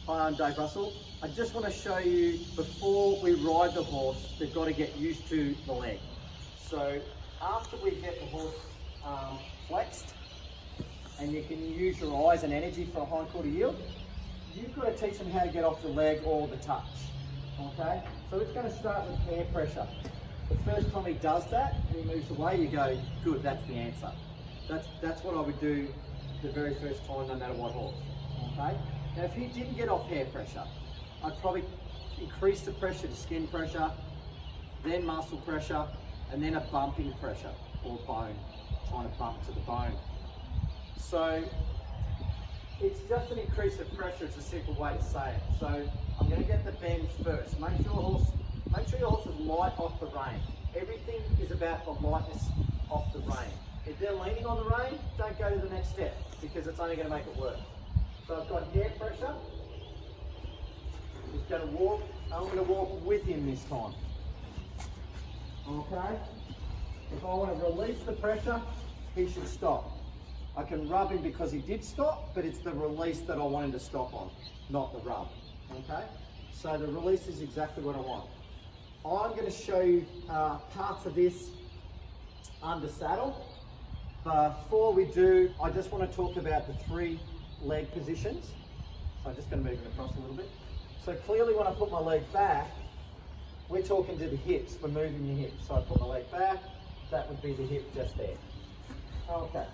Hi, I'm Dave Russell. I just want to show you, before we ride the horse, they've got to get used to the leg. So after we get the horse flexed, and you can use your eyes and energy for a hindquarter yield, you've got to teach them how to get off the leg or the touch, okay? So it's going to start with hair pressure. The first time he does that and he moves away, you go, good, that's the answer. That's what I would do the very first time, no matter what horse, okay? Now, if he didn't get off hair pressure, I'd probably increase the pressure to skin pressure, then muscle pressure, and then a bumping pressure or bone, trying to bump to the bone. So it's just an increase of pressure. It's a simple way to say it. So I'm going to get the bend first. Make sure your horse is light off the rein. Everything is about the lightness off the rein. If they're leaning on the rein, don't go to the next step because it's only going to make it worse. So I've got hair pressure. He's going to walk. I'm going to walk with him this time. Okay? If I want to release the pressure, he should stop. I can rub him because he did stop, but it's the release that I want him to stop on, not the rub. Okay? So the release is exactly what I want. I'm going to show you parts of this under saddle. Before we do, I just want to talk about the 3 leg positions. So I'm just going to move it across a little bit. So clearly when I put my leg back, we're talking to the hips, we're moving the hips. So I put my leg back, that would be the hip just there. Okay.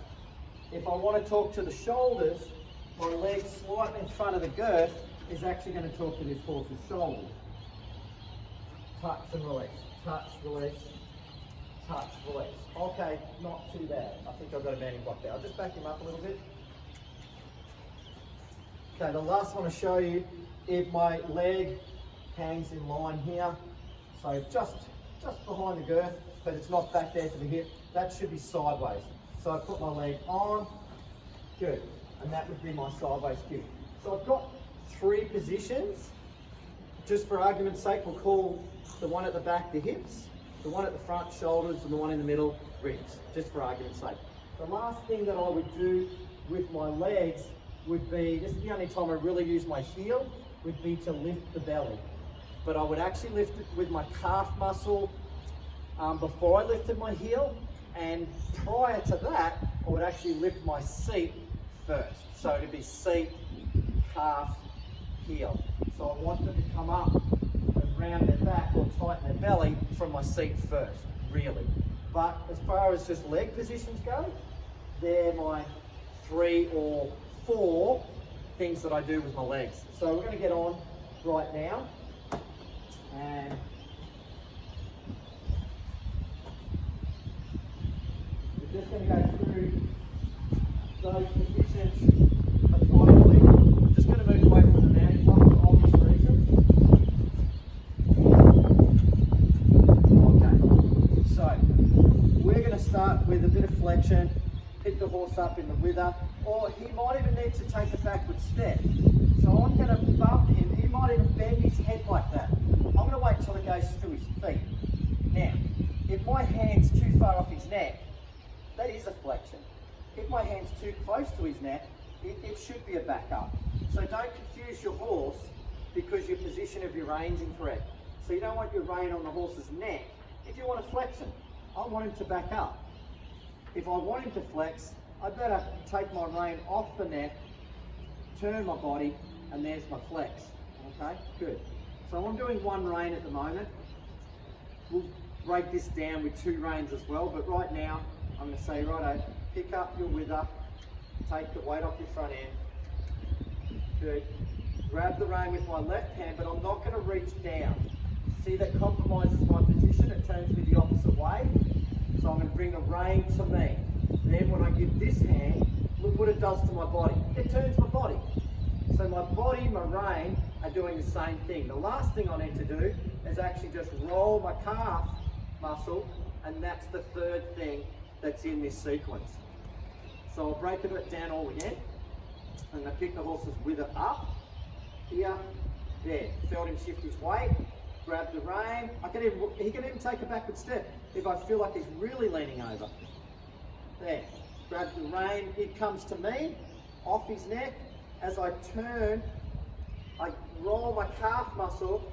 If I want to talk to the shoulders, my leg slightly in front of the girth is actually going to talk to this horse's shoulders. Touch and release, touch, release, touch, release. Okay, not too bad. I think I've got a banding block there. I'll just back him up a little bit. Okay, the last one to show you, if my leg hangs in line here, so just behind the girth, but it's not back there for the hip, that should be sideways. So I put my leg on, good, and that would be my sideways kick. So I've got 3 positions. Just for argument's sake, we'll call the one at the back the hips, the one at the front shoulders, and the one in the middle ribs, just for argument's sake. The last thing that I would do with my legs would be, this is the only time I really use my heel, would be to lift the belly. But I would actually lift it with my calf muscle before I lifted my heel, and prior to that, I would actually lift my seat first. So it'd be seat, calf, heel. So I want them to come up and round their back or tighten their belly from my seat first, really. But as far as just leg positions go, they're my 3 or 4 things that I do with my legs. So we're going to get on right now, and we're just going to go through those positions methodically. I'm just going to move away from the mounting block for obvious reasons. Okay, so we're going to start with a bit of flexion, pick the horse up in the wither, or he might even need to take a backward step. So I'm going to bump him. He might even bend his head like that. I'm going to wait until it goes to his feet. Now, if my hand's too far off his neck, that is a flexion. If my hand's too close to his neck, it should be a back up. So don't confuse your horse because your position of your rein's incorrect. So you don't want your rein on the horse's neck. If you want a flexion, I want him to back up. If I want him to flex, I better take my rein off the neck, turn my body, and there's my flex. Okay, good. So I'm doing 1 rein at the moment. We'll break this down with 2 reins as well, but right now I'm going to say, righto, pick up your wither, take the weight off your front end. Good. Grab the rein with my left hand, but I'm not going to reach down. See, that compromises my position. It turns me the opposite way. So I'm going to bring the rein to me. Then when I give this hand, look what it does to my body. It turns my body. So my body, my rein are doing the same thing. The last thing I need to do is actually just roll my calf muscle, and that's the 3rd thing that's in this sequence. So I'll break it down all again, and I pick the horse's wither up, here, there. Felt him shift his weight, grab the rein. He can even take a backward step if I feel like he's really leaning over. There, grab the rein, it comes to me, off his neck. As I turn I roll my calf muscle,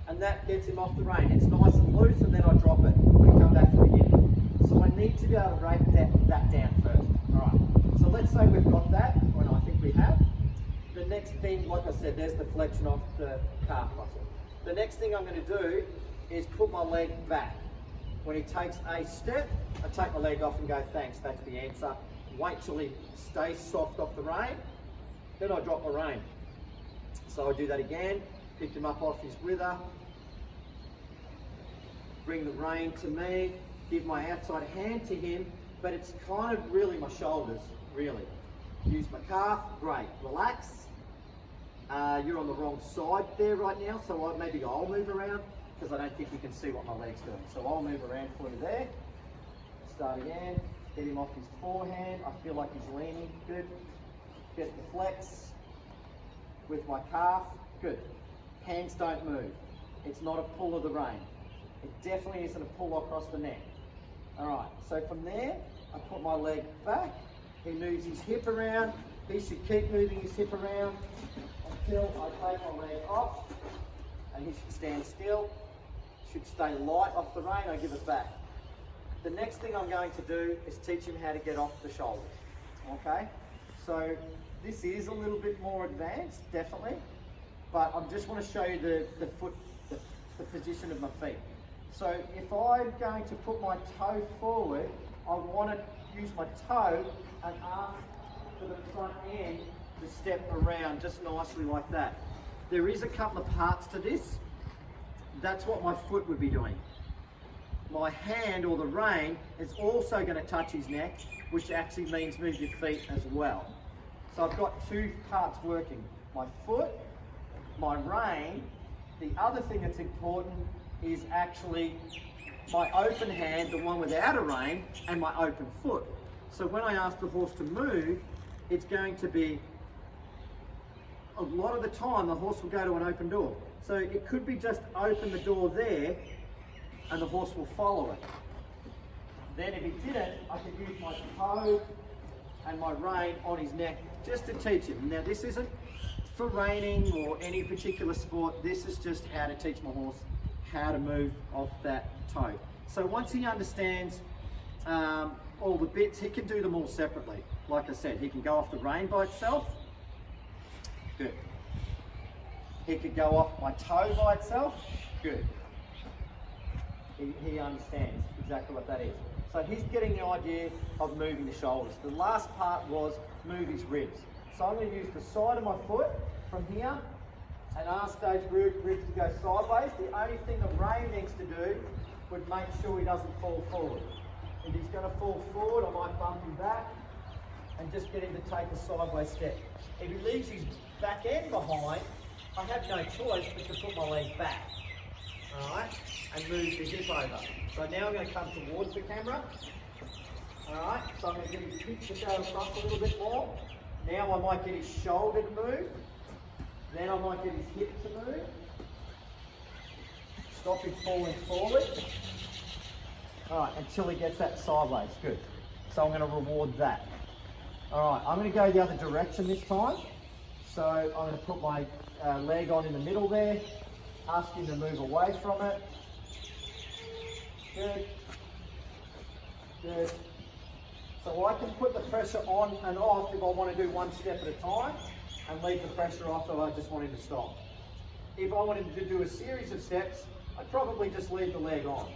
and that gets him off the rein. It's nice and loose, and then I drop it and come back to the beginning. So I need to be able to break that down first. All right, so let's say we've got that, and I think we have. The next thing, like I said, there's the flexion of the calf muscle. The next thing I'm going to do is put my leg back. When he takes a step, I take my leg off and go, thanks, that's the answer. Wait till he stays soft off the rein, then I drop my rein. So I do that again, pick him up off his wither, bring the rein to me, give my outside hand to him, but it's kind of really my shoulders, really. Use my calf, great, relax. You're on the wrong side there right now, so maybe I'll move around, because I don't think you can see what my leg's doing. So I'll move around for you there. Start again, get him off his forehand. I feel like he's leaning, good. Get the flex with my calf, good. Hands don't move. It's not a pull of the rein. It definitely isn't a pull across the neck. All right, so from there, I put my leg back. He moves his hip around. He should keep moving his hip around until I take my leg off, and he should stand still. Should stay light off the rein, I give it back. The next thing I'm going to do is teach him how to get off the shoulders, okay? So this is a little bit more advanced, definitely, but I just want to show you the position of my feet. So if I'm going to put my toe forward, I want to use my toe and ask for the front end to step around just nicely like that. There is a couple of parts to this. That's what my foot would be doing. My hand or the rein is also going to touch his neck, which actually means move your feet as well. So I've got two parts working. My foot, my rein. The other thing that's important is actually my open hand, the one without a rein, and my open foot. So when I ask the horse to move, it's going to be, a lot of the time, the horse will go to an open door. So it could be just open the door there, and the horse will follow it. Then if he didn't, I could use my toe and my rein on his neck just to teach him. Now this isn't for reining or any particular sport. This is just how to teach my horse how to move off that toe. So once he understands all the bits, he can do them all separately. Like I said, he can go off the rein by itself. Good. He could go off my toe by itself. Good. He understands exactly what that is. So he's getting the idea of moving the shoulders. The last part was move his ribs. So I'm going to use the side of my foot from here and ask those ribs to go sideways. The only thing the rein needs to do would make sure he doesn't fall forward. If he's going to fall forward, I might bump him back and just get him to take a sideways step. If he leaves his back end behind, I have no choice but to put my leg back, all right, and move the hip over. So now I'm going to come towards the camera, all right, so I'm going to get his hip to go across a little bit more. Now I might get his shoulder to move, then I might get his hip to move, stop him falling forward, all right, until he gets that sideways, good. So I'm going to reward that. All right, I'm going to go the other direction this time. So I'm going to put my leg on in the middle there, ask him to move away from it. Good. Good. So I can put the pressure on and off if I want to do one step at a time and leave the pressure off if I just want him to stop. If I wanted to do a series of steps, I'd probably just leave the leg on.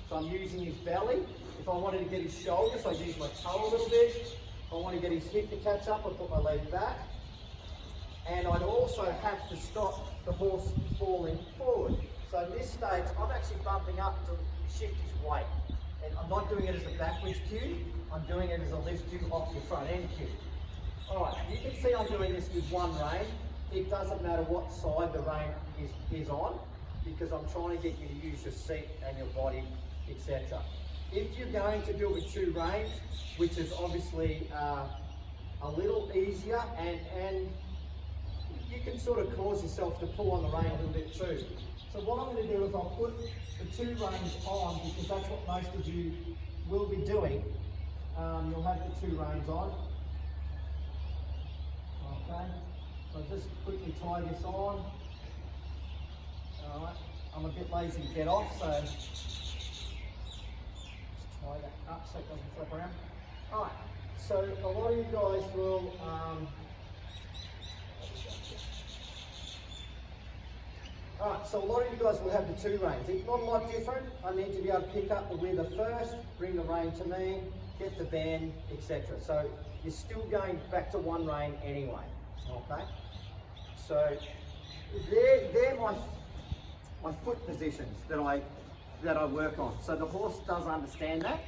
So I'm using his belly. If I wanted to get his shoulders, I'd use my toe a little bit. If I want to get his hip to catch up, I'd put my leg back. And I'd also have to stop the horse falling forward. So in this stage, I'm actually bumping up to shift his weight. And I'm not doing it as a backwards cue, I'm doing it as a lift cue off your front end cue. All right, you can see I'm doing this with one rein. It doesn't matter what side the rein is on, because I'm trying to get you to use your seat and your body, etc. If you're going to do it with two reins, which is obviously a little easier, and you can sort of cause yourself to pull on the rein a little bit too. So what I'm going to do is I'll put the two reins on, because that's what most of you will be doing. You'll have the two reins on. Okay, so just quickly tie this on. Alright, I'm a bit lazy to get off, so just tie that up so it doesn't flip around. Alright, so a lot of you guys will Alright, so a lot of you guys will have the two reins. It's not a lot different. I need to be able to pick up the wither first, bring the rein to me, get the bend, etc. So you're still going back to one rein anyway. Okay? So they're my foot positions that I work on. So the horse does understand that.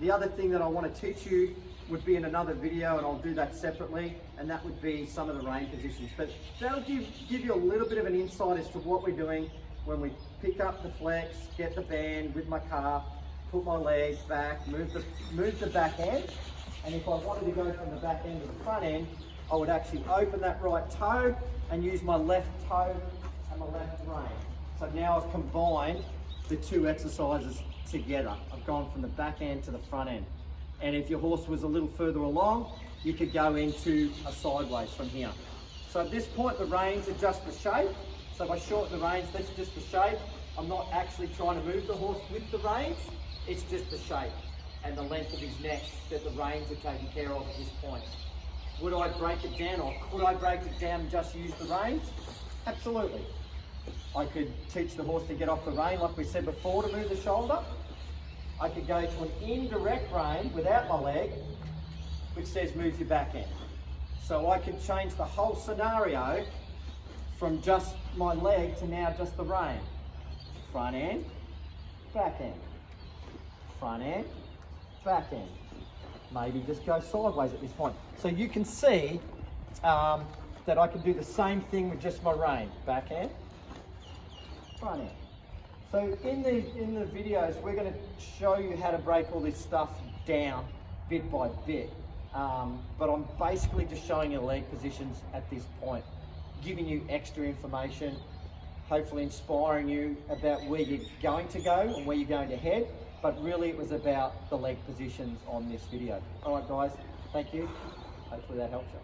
The other thing that I want to teach you would be in another video, and I'll do that separately, and that would be some of the rein positions. But that'll give you a little bit of an insight as to what we're doing when we pick up the flex, get the band with my calf, put my leg back, move the back end, and if I wanted to go from the back end to the front end, I would actually open that right toe and use my left toe and my left rein. So now I've combined the two exercises together. I've gone from the back end to the front end. And if your horse was a little further along, you could go into a sideways from here. So at this point, the reins are just the shape. So if I shorten the reins, that's just the shape. I'm not actually trying to move the horse with the reins. It's just the shape and the length of his neck that the reins are taken care of at this point. Would I break it down, or could I break it down and just use the reins? Absolutely. I could teach the horse to get off the rein, like we said before, to move the shoulder. I could go to an indirect rein without my leg, which says move your back end. So I could change the whole scenario from just my leg to now just the rein. Front end, back end. Front end, back end. Maybe just go sideways at this point. So you can see that I can do the same thing with just my rein. Back end, front end. So in the videos, we're going to show you how to break all this stuff down bit by bit. But I'm basically just showing you leg positions at this point, giving you extra information, hopefully inspiring you about where you're going to go and where you're going to head. But really it was about the leg positions on this video. All right guys, thank you. Hopefully that helps you.